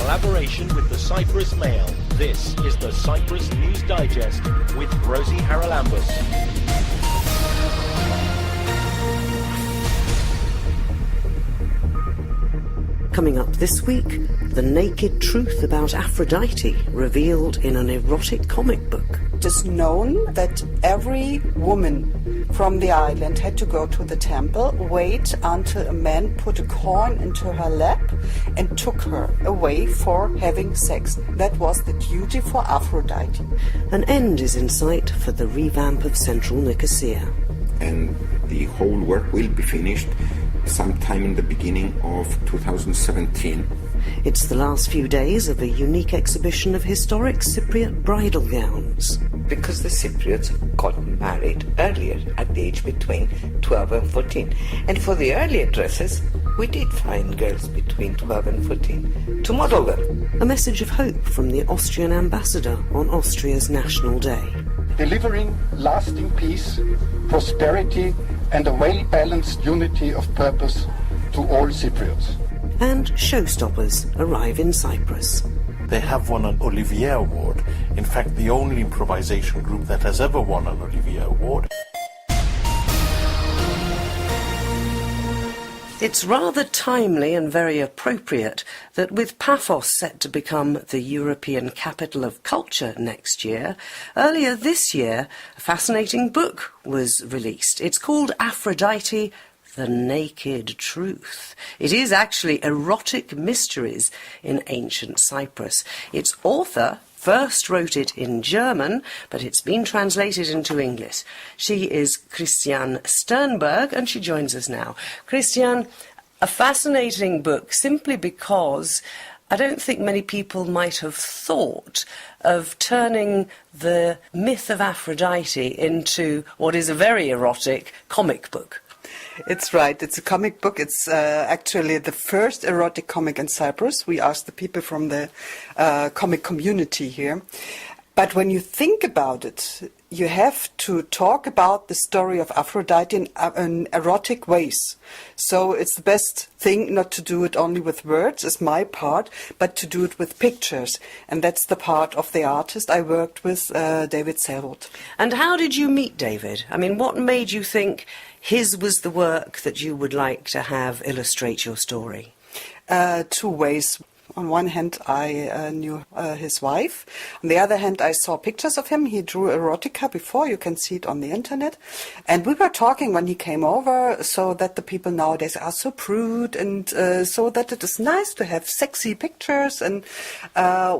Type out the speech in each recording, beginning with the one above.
collaboration with the Cyprus Mail. This is the Cyprus News Digest with Rosie Charalambous. Coming up this week, the naked truth about Aphrodite revealed in an erotic comic book. It is known that every woman from the island had to go to the temple, wait until a man put a coin into her lap and took her away for having sex. That was the duty for Aphrodite. An end is in sight for the revamp of central Nicosia. And the whole work will be finished sometime in the beginning of 2017. It's the last few days of a unique exhibition of historic Cypriot bridal gowns. Because the Cypriots got married earlier, at the age between 12 and 14. And for the earlier dresses, we did find girls between 12 and 14 to model them. A message of hope from the Austrian ambassador on Austria's National Day. Delivering lasting peace, prosperity and a well-balanced unity of purpose to all Cypriots. And Showstoppers arrive in Cyprus. They have won an Olivier Award, in fact the only improvisation group that has ever won an Olivier Award. It's rather timely and very appropriate that with Paphos set to become the European capital of culture next year, earlier this year a fascinating book was released. It's called Aphrodite, The Naked Truth. It is actually erotic mysteries in ancient Cyprus. Its author first wrote it in German, but it's been translated into English. She is Christiane Sternberg, and she joins us now. Christiane, a fascinating book simply because I don't think many people might have thought of turning the myth of Aphrodite into what is a very erotic comic book. It's right. It's a comic book. It's actually the first erotic comic in Cyprus. We asked the people from the comic community here. But when you think about it, you have to talk about the story of Aphrodite in erotic ways. So it's the best thing not to do it only with words, is my part, but to do it with pictures. And that's the part of the artist I worked with, David Cypriot. And how did you meet David? I mean, what made you think his was the work that you would like to have illustrate your story? Two ways. On one hand, I knew his wife. On the other hand, I saw pictures of him. He drew erotica before. You can see it on the internet. And we were talking when he came over, so that the people nowadays are so prude, and so that it is nice to have sexy pictures. And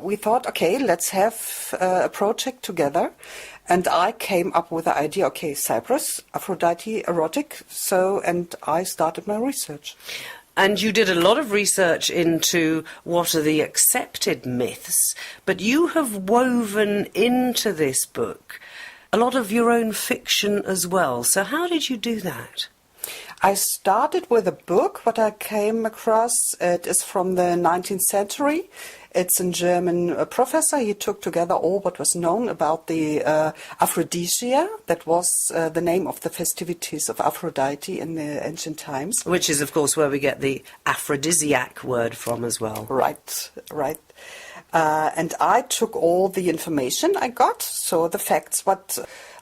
we thought, okay, let's have a project together. And I came up with the idea, okay, Cyprus, Aphrodite, erotic. And I started my research. And you did a lot of research into what are the accepted myths, but you have woven into this book a lot of your own fiction as well. So how did you do that? I started with a book. What I came across, it is from the 19th century. It's a German professor. He took together all what was known about the Aphrodisia. That was the name of the festivities of Aphrodite in the ancient times. Which is, of course, where we get the aphrodisiac word from as well. Right. And I took all the information I got, so the facts,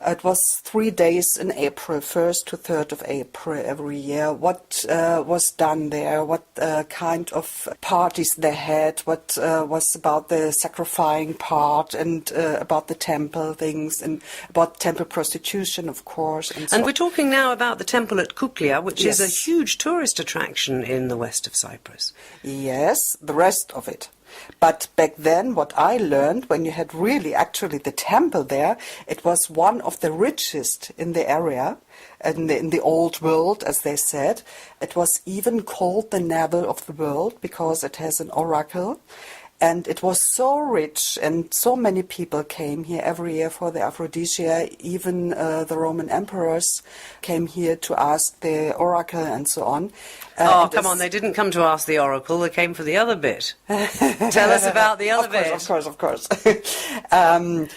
it was 3 days in April, 1st to 3rd of April every year, what was done there, what kind of parties they had, what was about the sacrificing part, and about the temple things, and about temple prostitution, of course. And we're talking now about the temple at Kuklia, which is a huge tourist attraction in the west of Cyprus. Yes, the rest of it. But back then, what I learned, when you had really actually the temple there, it was one of the richest in the area, in the old world, as they said. It was even called the navel of the world because it has an oracle. And it was so rich, and so many people came here every year for the Aphrodisia. Even the Roman emperors came here to ask the oracle and so on. Come on, they didn't come to ask the oracle, they came for the other bit. Tell us about the other bit. Of course. And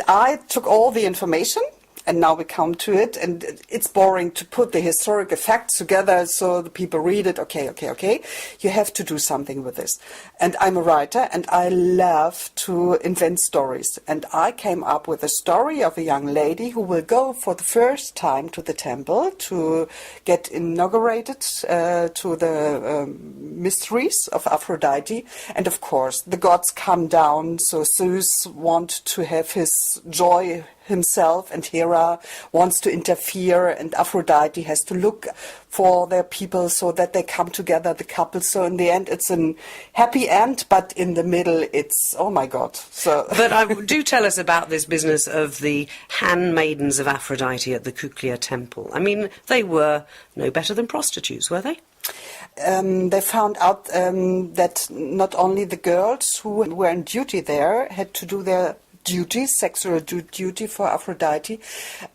I took all the information And now we come to it, and it's boring to put the historical facts together so the people read it. Okay. You have to do something with this. And I'm a writer, and I love to invent stories. And I came up with a story of a young lady who will go for the first time to the temple to get inaugurated to the mysteries of Aphrodite. And of course, the gods come down, so Zeus wants to have his joy himself, and Hera wants to interfere, and Aphrodite has to look for their people so that they come together, the couple. So in the end, it's a happy end, but in the middle, it's, oh my God. So, But do tell us about this business of the handmaidens of Aphrodite at the Kuklia temple. I mean, they were no better than prostitutes, were they? They found out that not only the girls who were on duty there had to do their duty, sexual duty for Aphrodite.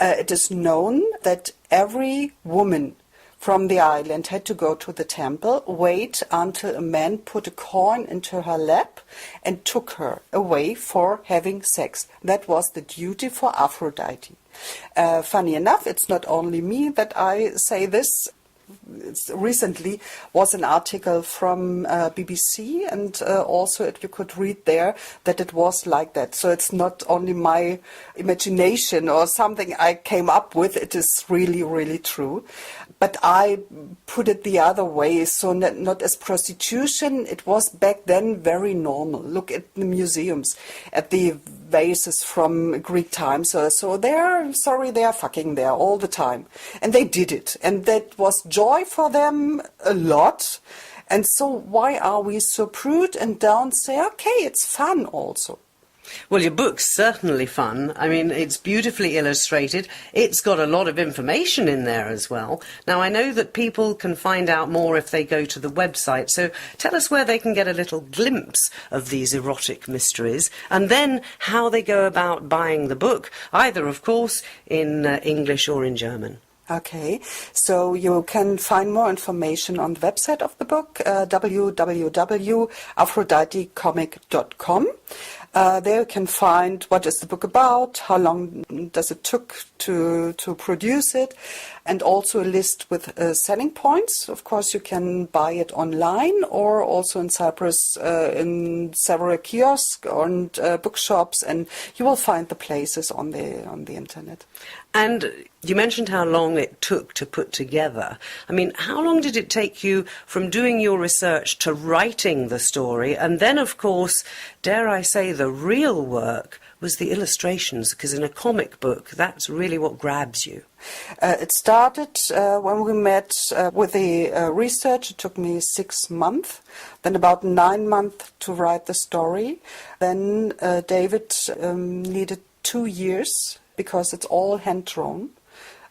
It is known that every woman from the island had to go to the temple, wait until a man put a coin into her lap and took her away for having sex. That was the duty for Aphrodite. Funny enough, it's not only me that I say this. Recently was an article from BBC, and also you could read there that it was like that. So it's not only my imagination or something I came up with, it is really, really true. But I put it the other way, so not as prostitution, it was back then very normal. Look at the museums, at the vases from Greek times. So they are fucking there all the time. And they did it. And that was joy for them a lot. And so why are we so prude and don't say, okay, it's fun also? Well, your book's certainly fun. I mean, it's beautifully illustrated. It's got a lot of information in there as well. Now, I know that people can find out more if they go to the website, so tell us where they can get a little glimpse of these erotic mysteries, and then how they go about buying the book, either, of course, in English or in German. Okay, so you can find more information on the website of the book, www.aphroditecomic.com. There you can find what is the book about, how long does it took to produce it, and also a list with selling points. Of course, you can buy it online or also in Cyprus in several kiosks and bookshops, and you will find the places on the internet. And you mentioned how long it took to put together. I mean, how long did it take you from doing your research to writing the story? And then, of course, dare I say, the real work was the illustrations, because in a comic book, that's really what grabs you. It started when we met with the research. It took me 6 months, then about 9 months to write the story. Then David needed 2 years, because it's all hand-drawn.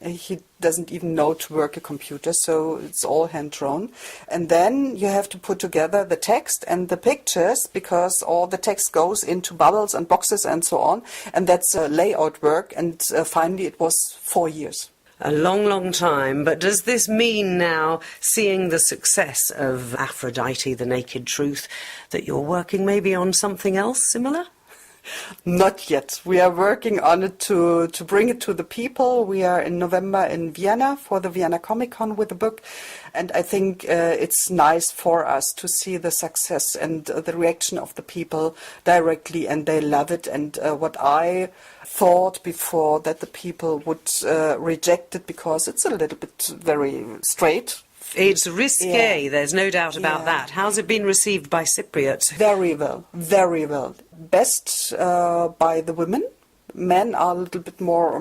He doesn't even know to work a computer, so it's all hand-drawn. And then you have to put together the text and the pictures, because all the text goes into bubbles and boxes and so on. And that's layout work, and finally it was 4 years. A long, long time. But does this mean now, seeing the success of Aphrodite, the Naked Truth, that you're working maybe on something else similar? Not yet. We are working on it to bring it to the people. We are in November in Vienna for the Vienna Comic Con with the book. And I think it's nice for us to see the success and the reaction of the people directly, and they love it. And what I thought before, that the people would reject it because it's a little bit very straight. It's risque, there's no doubt about that. How's it been received by Cypriots? Very well, very well. Best by the women. Men are a little bit more,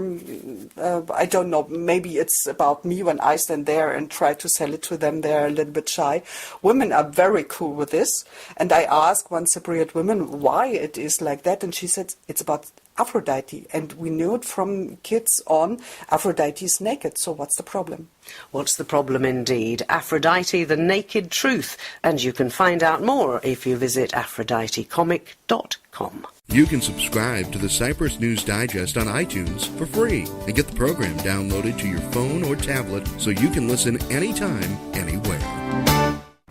I don't know, maybe it's about me when I stand there and try to sell it to them, they're a little bit shy. Women are very cool with this. And I asked one Cypriot woman why it is like that, and she said it's about Aphrodite, and we knew it from kids on. Aphrodite is naked, so what's the problem? What's the problem indeed? Aphrodite, the Naked Truth. And you can find out more if you visit aphroditecomic.com. You can subscribe to the Cyprus News Digest on iTunes for free and get the program downloaded to your phone or tablet so you can listen anytime, anywhere.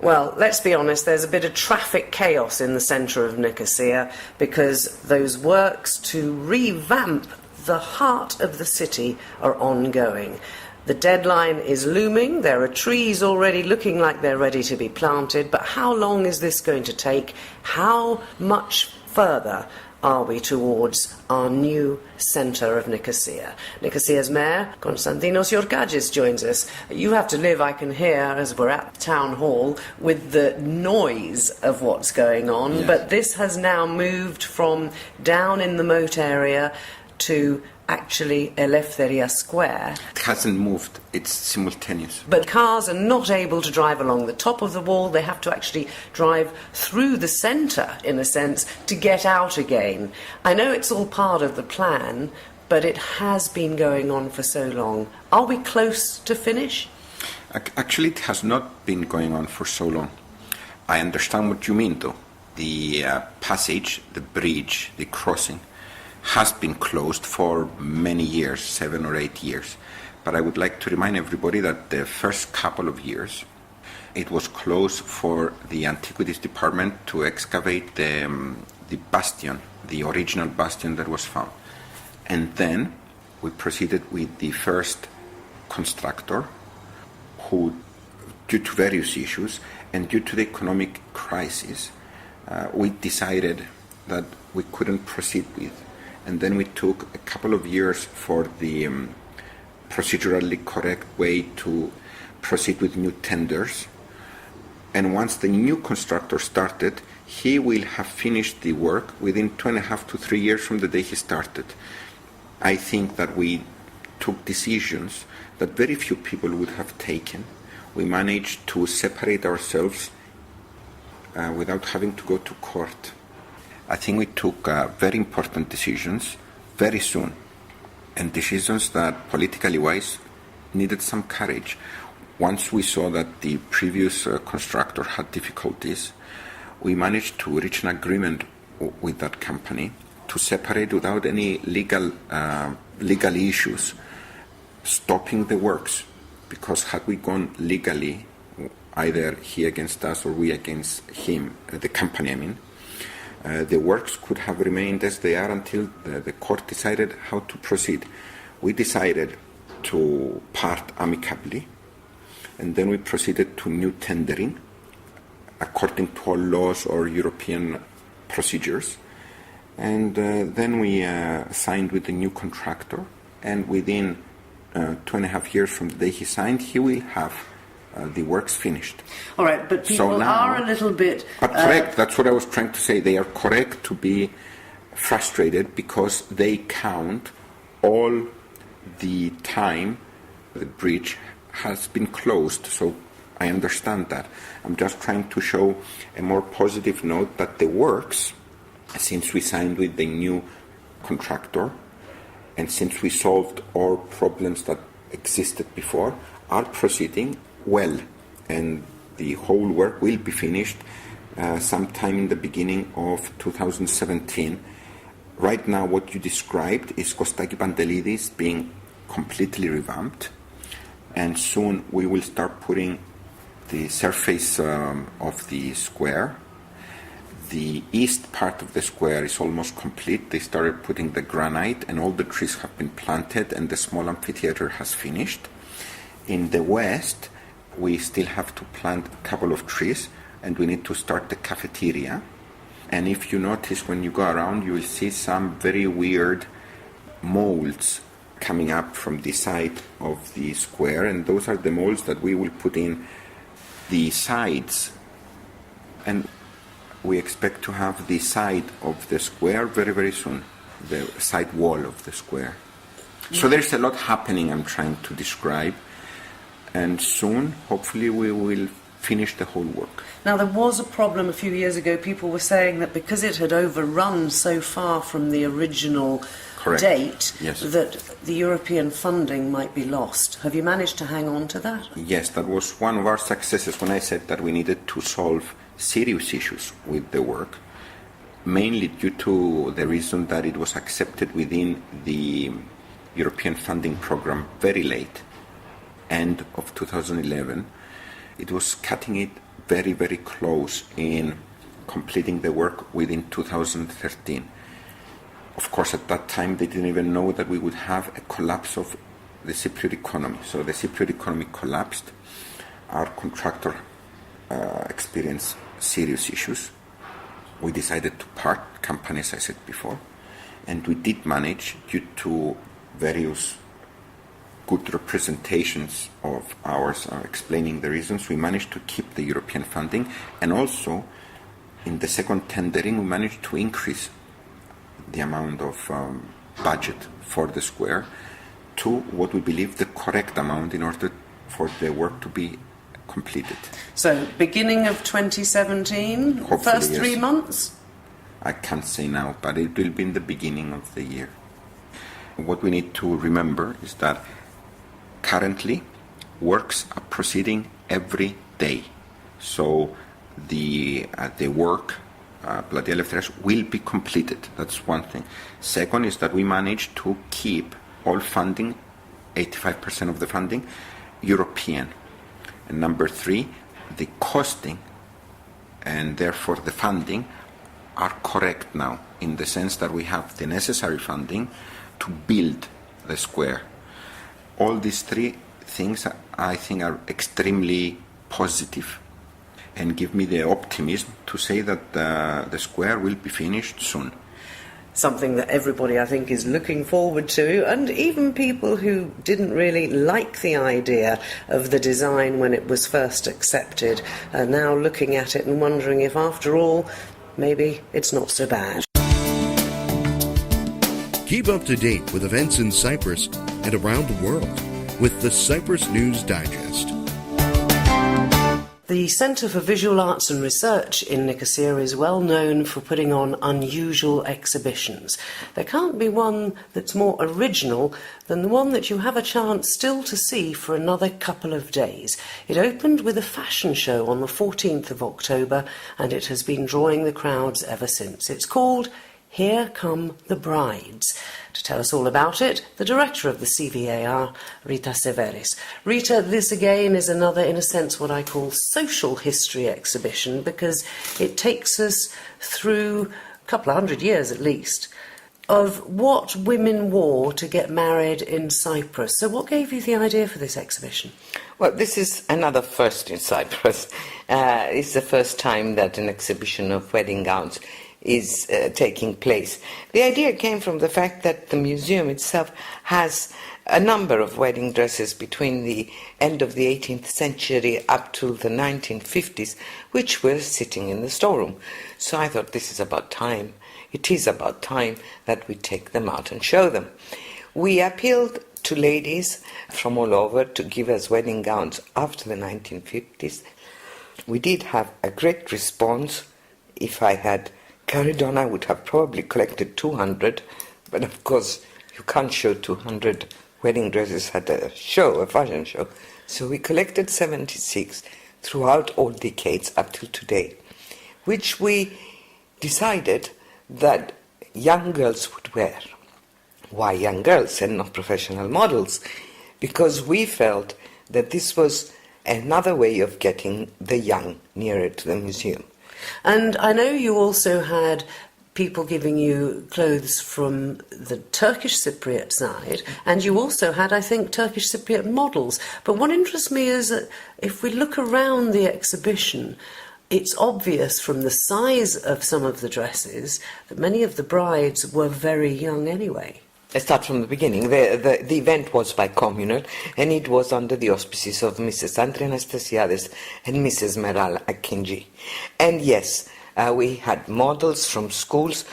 Well, let's be honest, there's a bit of traffic chaos in the centre of Nicosia because those works to revamp the heart of the city are ongoing. The deadline is looming. There are trees already looking like they're ready to be planted. But how long is this going to take? How much further are we towards our new centre of Nicosia? Nicosia's mayor, Konstantinos Yorkagis, joins us. You have to live, I can hear, as we're at the town hall, with the noise of what's going on. Yes. But this has now moved from down in the moat area to actually Eleftheria Square. It hasn't moved, it's simultaneous. But cars are not able to drive along the top of the wall. They have to actually drive through the centre, in a sense, to get out again. I know it's all part of the plan, but it has been going on for so long. Are we close to finish? Actually, it has not been going on for so long. I understand what you mean, though. The passage, the bridge, the crossing, has been closed for many years, 7 or 8 years. But I would like to remind everybody that the first couple of years, it was closed for the Antiquities Department to excavate the bastion, the original bastion that was found. And then we proceeded with the first constructor who, due to various issues and due to the economic crisis, we decided that we couldn't proceed with. And then we took a couple of years for the procedurally correct way to proceed with new tenders. And once the new constructor started, he will have finished the work within 2.5 to 3 years from the day he started. I think that we took decisions that very few people would have taken. We managed to separate ourselves without having to go to court. I think we took very important decisions very soon, and decisions that, politically wise, needed some courage. Once we saw that the previous constructor had difficulties, we managed to reach an agreement with that company to separate without any legal issues, stopping the works. Because had we gone legally, either he against us or we against him, the company I mean, the works could have remained as they are until the court decided how to proceed. We decided to part amicably, and then we proceeded to new tendering according to all laws or European procedures. And then we signed with the new contractor, and within 2.5 years from the day he signed, he will have the work's finished. All right, but people So now, are a little bit... But correct, that's what I was trying to say. They are correct to be frustrated because they count all the time the bridge has been closed. So I understand that. I'm just trying to show a more positive note that the works, since we signed with the new contractor and since we solved all problems that existed before, are proceeding well, and the whole work will be finished sometime in the beginning of 2017. Right now, what you described is Kostaki Pantelidis being completely revamped, and soon we will start putting the surface of the square. The east part of the square is almost complete. They started putting the granite, and all the trees have been planted, and the small amphitheater has finished. In the west, we still have to plant a couple of trees, and we need to start the cafeteria. And if you notice, when you go around, you will see some very weird molds coming up from the side of the square, and those are the molds that we will put in the sides. And we expect to have the side of the square very, very soon, the side wall of the square. So there's a lot happening I'm trying to describe. And soon, hopefully, we will finish the whole work. Now, there was a problem a few years ago. People were saying that because it had overrun so far from the original date, yes, that the European funding might be lost. Have you managed to hang on to that? Yes, that was one of our successes when I said that we needed to solve serious issues with the work, mainly due to the reason that it was accepted within the European funding program very late. End of 2011, it was cutting it very, very close in completing the work within 2013. Of course, at that time, they didn't even know that we would have a collapse of the Cypriot economy. So the Cypriot economy collapsed. Our contractor experienced serious issues. We decided to part company, as I said before, and we did manage, due to various good representations of ours explaining the reasons, we managed to keep the European funding, and also in the second tendering we managed to increase the amount of budget for the square to what we believe the correct amount in order for the work to be completed. So, beginning of 2017, Hopefully, first yes. 3 months? I can't say now, but it will be in the beginning of the year. What we need to remember is that currently works are proceeding every day. So the work, Platea Eleftherias, will be completed. That's one thing. Second is that we managed to keep all funding, 85% of the funding, European. And number three, the costing and therefore the funding are correct now, in the sense that we have the necessary funding to build the square. All these three things, I think, are extremely positive and give me the optimism to say that the square will be finished soon. Something that everybody, I think, is looking forward to, and even people who didn't really like the idea of the design when it was first accepted are now looking at it and wondering if, after all, maybe it's not so bad. Keep up to date with events in Cyprus and around the world with the Cyprus News Digest. The Centre for Visual Arts and Research in Nicosia is well known for putting on unusual exhibitions. There can't be one that's more original than the one that you have a chance still to see for another couple of days. It opened with a fashion show on the 14th of October, and it has been drawing the crowds ever since. It's called Here Come the Brides. To tell us all about it, the director of the CVAR, Rita Severis. Rita, this again is another, in a sense, what I call social history exhibition, because it takes us through a couple of hundred years at least of what women wore to get married in Cyprus. So what gave you the idea for this exhibition? Well, this is another first in Cyprus. It's the first time that an exhibition of wedding gowns is taking place. The idea came from the fact that the museum itself has a number of wedding dresses between the end of the 18th century up to the 1950s, which were sitting in the storeroom. So I thought, this is about time. It is about time that we take them out and show them. We appealed to ladies from all over to give us wedding gowns after the 1950s. We did have a great response. If I had carried on, I would have probably collected 200, but of course you can't show 200 wedding dresses at a show, a fashion show. So we collected 76 throughout all decades up till today, which we decided that young girls would wear. Why young girls and not professional models? Because we felt that this was another way of getting the young nearer to the museum. And I know you also had people giving you clothes from the Turkish Cypriot side, and you also had, I think, Turkish Cypriot models. But what interests me is that if we look around the exhibition, it's obvious from the size of some of the dresses that many of the brides were very young anyway. Let's start from the beginning. The event was bicommunal, and it was under the auspices of Mrs. Andrea Anastasiades and Mrs. Meral Akinci. And yes, we had models from schools,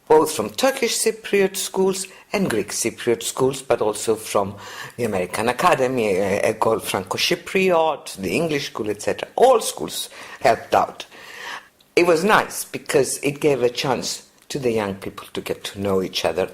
both from Turkish Cypriot schools and Greek Cypriot schools, but also from the American Academy, École Franco-Cypriot, the English school, etc. All schools helped out. It was nice because it gave a chance to the young people to get to know each other.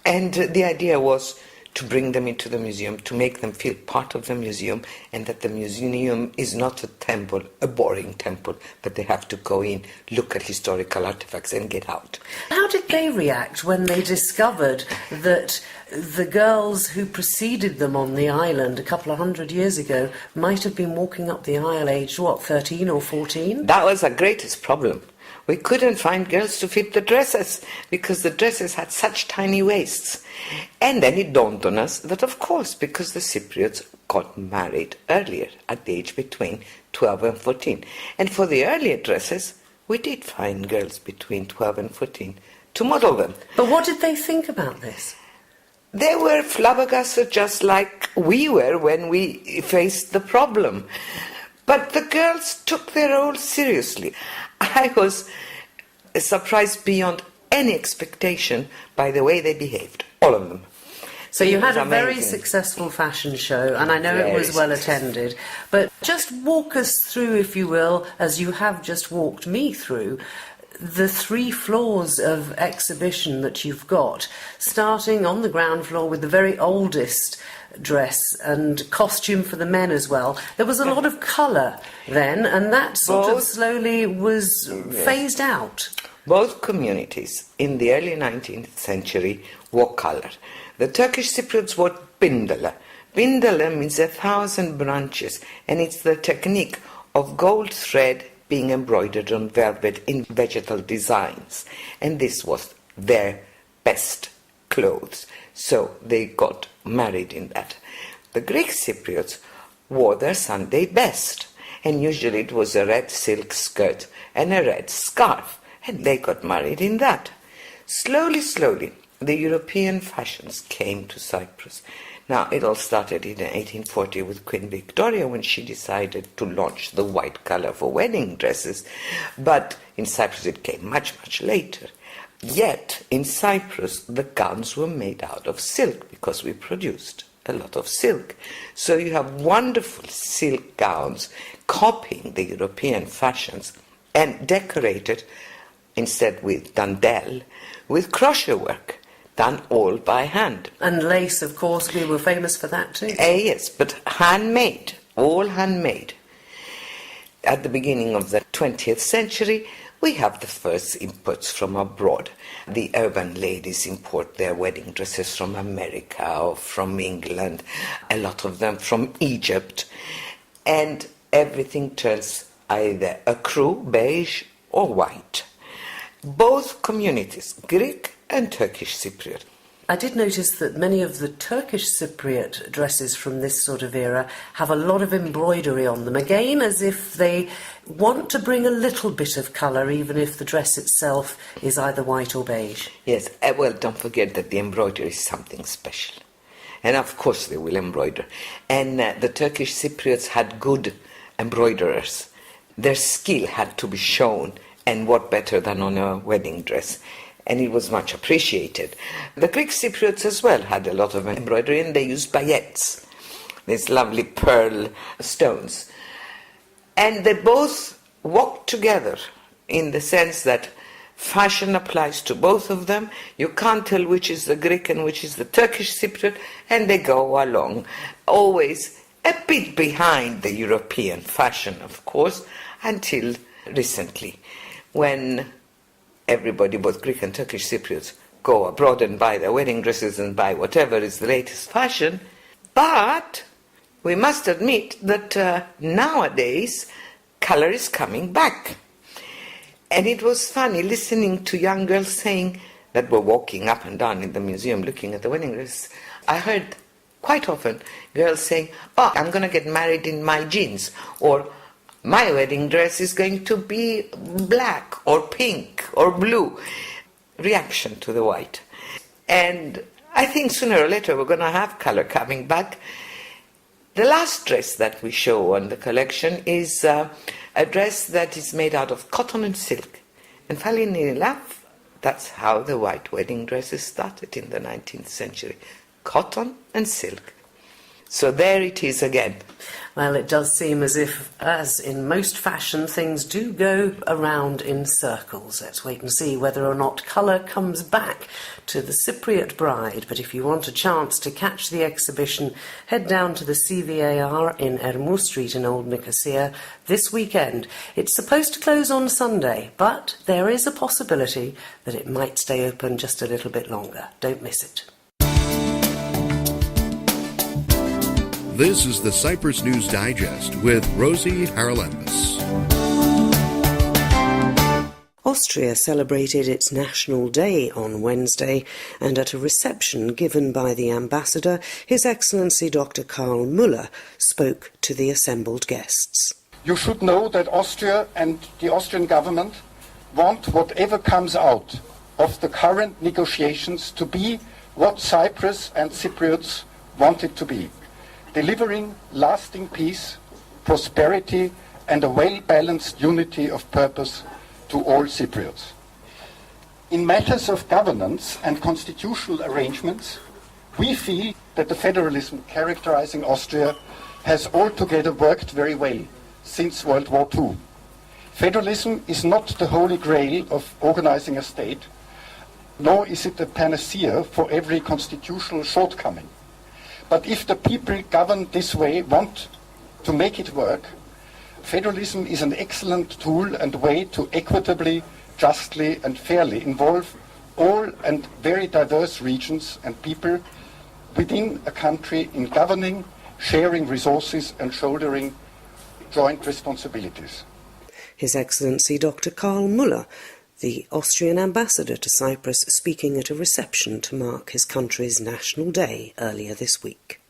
And the idea was to bring them into the museum, to make them feel part of the museum, and that the museum is not a temple, a boring temple, but they have to go in, look at historical artifacts and get out. How did they react when they discovered that the girls who preceded them on the island a couple of hundred years ago might have been walking up the aisle aged, 13 or 14? That was our greatest problem. we couldn't find girls to fit the dresses because the dresses had such tiny waists. And then it dawned on us that, of course, because the Cypriots got married earlier, at the age between 12 and 14. And for the earlier dresses, we did find girls between 12 and 14 to model them. But what did they think about this? They were flabbergasted just like we were when we faced the problem. But the girls took their role seriously. I was surprised beyond any expectation by the way they behaved, all of them. So you had a very amazing. Successful fashion show, and I know it Very was well attended. But just walk us through, if you will, as you have just walked me through, the 3 floors of exhibition that you've got, starting on the ground floor with the very oldest dress and costume for the men as well. There was a lot of colour then, and that sort of slowly was phased out. Both communities in the early 19th century wore colour. The Turkish Cypriots wore bindala. Bindala means 1,000 branches, and it's the technique of gold thread being embroidered on velvet in vegetal designs. And this was their best clothes. So they got married in that. The Greek Cypriots wore their Sunday best, and usually it was a red silk skirt and a red scarf, and they got married in that. Slowly, the European fashions came to Cyprus. Now, it all started in 1840 with Queen Victoria when she decided to launch the white colour for wedding dresses, but in Cyprus it came much, much later. Yet, in Cyprus, the gowns were made out of silk because we produced a lot of silk. So you have wonderful silk gowns copying the European fashions and decorated, instead with dentelle, with crochet work, done all by hand. And lace, of course, we were famous for that too. Yes, but handmade, all handmade. At the beginning of the 20th century, we have the first imports from abroad. The urban ladies import their wedding dresses from America or from England, a lot of them from Egypt, and everything turns either ecru, beige, or white. Both communities, Greek and Turkish Cypriot. I did notice that many of the Turkish Cypriot dresses from this sort of era have a lot of embroidery on them, again as if they want to bring a little bit of colour even if the dress itself is either white or beige. Yes, well, don't forget that the embroidery is something special. And of course they will embroider. And the Turkish Cypriots had good embroiderers. Their skill had to be shown, and what better than on a wedding dress. And it was much appreciated. The Greek Cypriots as well had a lot of embroidery, and they used paillettes, these lovely pearl stones. And they both walked together in the sense that fashion applies to both of them. You can't tell which is the Greek and which is the Turkish Cypriot, and they go along, always a bit behind the European fashion, of course, until recently, when everybody, both Greek and Turkish Cypriots, go abroad and buy their wedding dresses and buy whatever is the latest fashion. But we must admit that nowadays colour is coming back. And it was funny listening to young girls saying that were walking up and down in the museum looking at the wedding dresses. I heard quite often girls saying, "Oh, I'm going to get married in my jeans," or "My wedding dress is going to be black or pink or blue." Reaction to the white. And I think sooner or later we're going to have colour coming back. The last dress that we show on the collection is a dress that is made out of cotton and silk. And funnily enough, that's how the white wedding dresses started in the 19th century. Cotton and silk. So there it is again. Well, it does seem as if, as in most fashion, things do go around in circles. Let's wait and see whether or not colour comes back to the Cypriot bride. But if you want a chance to catch the exhibition, head down to the CVAR in Ermou Street in Old Nicosia this weekend. It's supposed to close on Sunday, but there is a possibility that it might stay open just a little bit longer. Don't miss it. This is the Cyprus News Digest with Rosie Charalambous. Austria celebrated its National Day on Wednesday, and at a reception given by the ambassador, His Excellency Dr. Karl Müller spoke to the assembled guests. You should know that Austria and the Austrian government want whatever comes out of the current negotiations to be what Cyprus and Cypriots want it to be, delivering lasting peace, prosperity and a well-balanced unity of purpose to all Cypriots. In matters of governance and constitutional arrangements, we feel that the federalism characterizing Austria has altogether worked very well since World War II. Federalism is not the holy grail of organizing a state, nor is it a panacea for every constitutional shortcoming. But if the people governed this way want to make it work, federalism is an excellent tool and way to equitably, justly and fairly involve all and very diverse regions and people within a country in governing, sharing resources and shouldering joint responsibilities. His Excellency Dr. Karl Müller, the Austrian ambassador to Cyprus, speaking at a reception to mark his country's National Day earlier this week.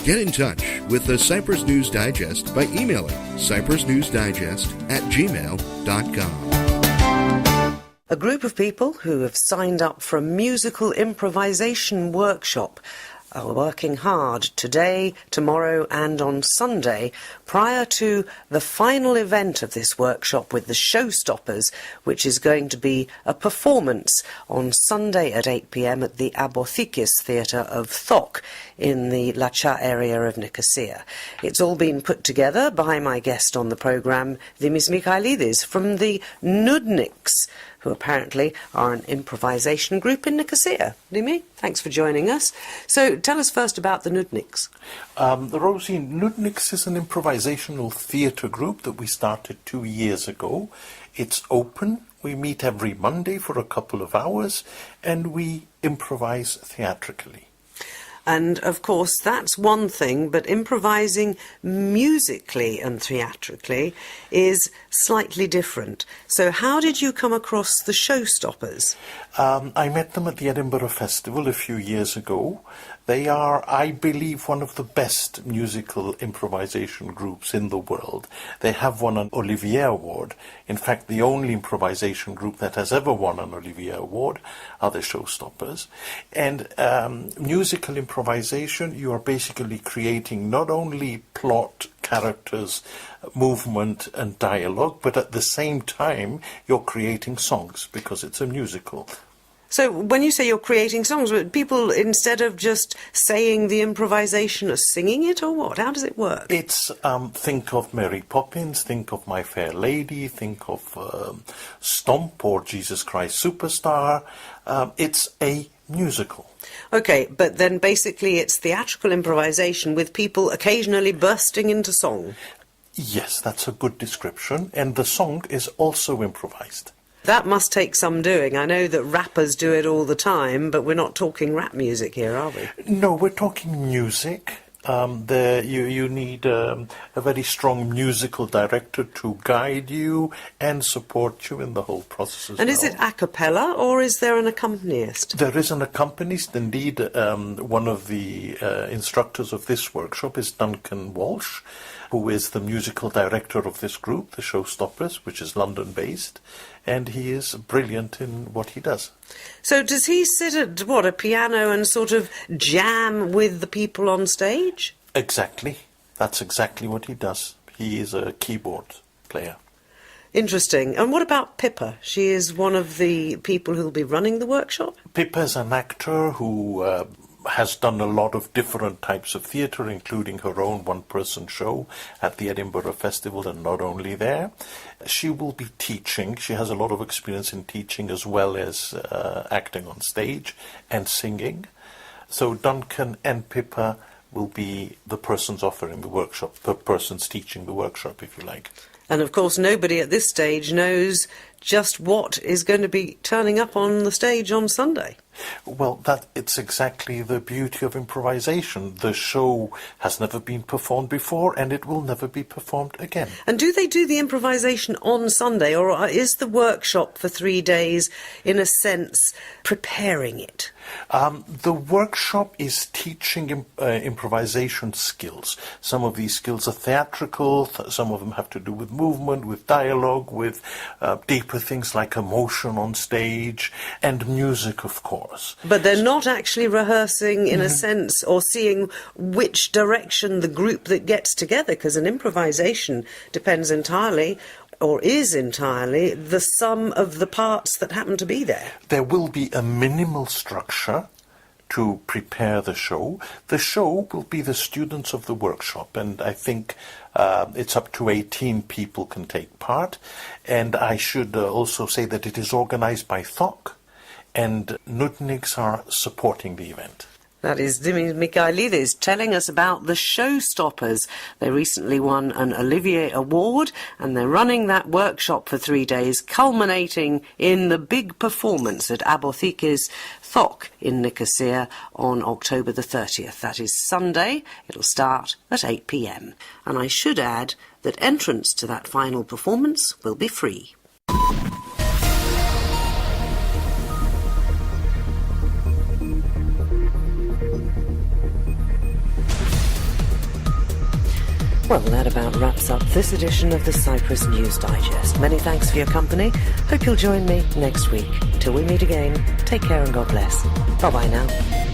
Get in touch with the Cyprus News Digest by emailing cyprusnewsdigest@gmail.com. A group of people who have signed up for a musical improvisation workshop are working hard today, tomorrow and on Sunday prior to the final event of this workshop with the Showstoppers, which is going to be a performance on Sunday at 8 p.m. at the Aphrodite Theatre of Thok in the Lacha area of Nicosia. It's all been put together by my guest on the programme, Dimis Michailidis from the Nudniks, who apparently are an improvisation group in Nicosia. Dimi, thanks for joining us. So tell us first about the Nudniks. The Rosie, Nudniks is an improvisational theatre group that we started 2 years ago. It's open. We meet every Monday for a couple of hours and we improvise theatrically. And, of course, that's one thing, but improvising musically and theatrically is slightly different. So how did you come across the Showstoppers? I met them at the Edinburgh Festival a few years ago. They are, I believe, one of the best musical improvisation groups in the world. They have won an Olivier Award. In fact, the only improvisation group that has ever won an Olivier Award are the Showstoppers. And musical improvisation, you are basically creating not only plot, characters, movement and dialogue, but at the same time you're creating songs because it's a musical. So when you say you're creating songs, people, instead of just saying the improvisation, are singing it, or what? How does it work? It's, think of Mary Poppins, think of My Fair Lady, think of Stomp or Jesus Christ Superstar. It's a musical. OK, but then basically it's theatrical improvisation with people occasionally bursting into song. Yes, that's a good description. And the song is also improvised. That must take some doing. I know that rappers do it all the time, but we're not talking rap music here, are we? No, we're talking music. You need a very strong musical director to guide you and support you in the whole process as well. And is it a cappella, or is there an accompanist? There is an accompanist. Indeed, one of the instructors of this workshop is Duncan Walsh, who is the musical director of this group, the Showstoppers, which is London-based, and he is brilliant in what he does. So does he sit at, a piano and sort of jam with the people on stage? Exactly. That's exactly what he does. He is a keyboard player. Interesting. And what about Pippa? She is one of the people who'll be running the workshop? Pippa is an actor who has done a lot of different types of theatre, including her own one-person show at the Edinburgh Festival, and not only there. She will be teaching. She has a lot of experience in teaching as well as acting on stage and singing. So Duncan and Pippa will be the persons offering the workshop, the persons teaching the workshop, if you like. And of course nobody at this stage knows just what is going to be turning up on the stage on Sunday. Well, it's exactly the beauty of improvisation. The show has never been performed before, and it will never be performed again. And do they do the improvisation on Sunday, or is the workshop for 3 days, in a sense, preparing it? The workshop is teaching improvisation skills. Some of these skills are theatrical, some of them have to do with movement, with dialogue, with deeper things like emotion on stage, and music, of course. But they're not actually rehearsing, in a sense, or seeing which direction the group that gets together, because an improvisation depends entirely, or is entirely, the sum of the parts that happen to be there. There will be a minimal structure to prepare the show. The show will be the students of the workshop, and I think it's up to 18 people can take part. And I should also say that it is organized by THOC, and Nudniks are supporting the event. That is Dimitris Michailidis telling us about the Showstoppers. They recently won an Olivier Award, and they're running that workshop for 3 days, culminating in the big performance at Apothekes THOC in Nicosia on October the 30th. That is Sunday. It'll start at 8 p.m. And I should add that entrance to that final performance will be free. Well, that about wraps up this edition of the Cyprus News Digest. Many thanks for your company. Hope you'll join me next week. Till we meet again, take care and God bless. Bye-bye now.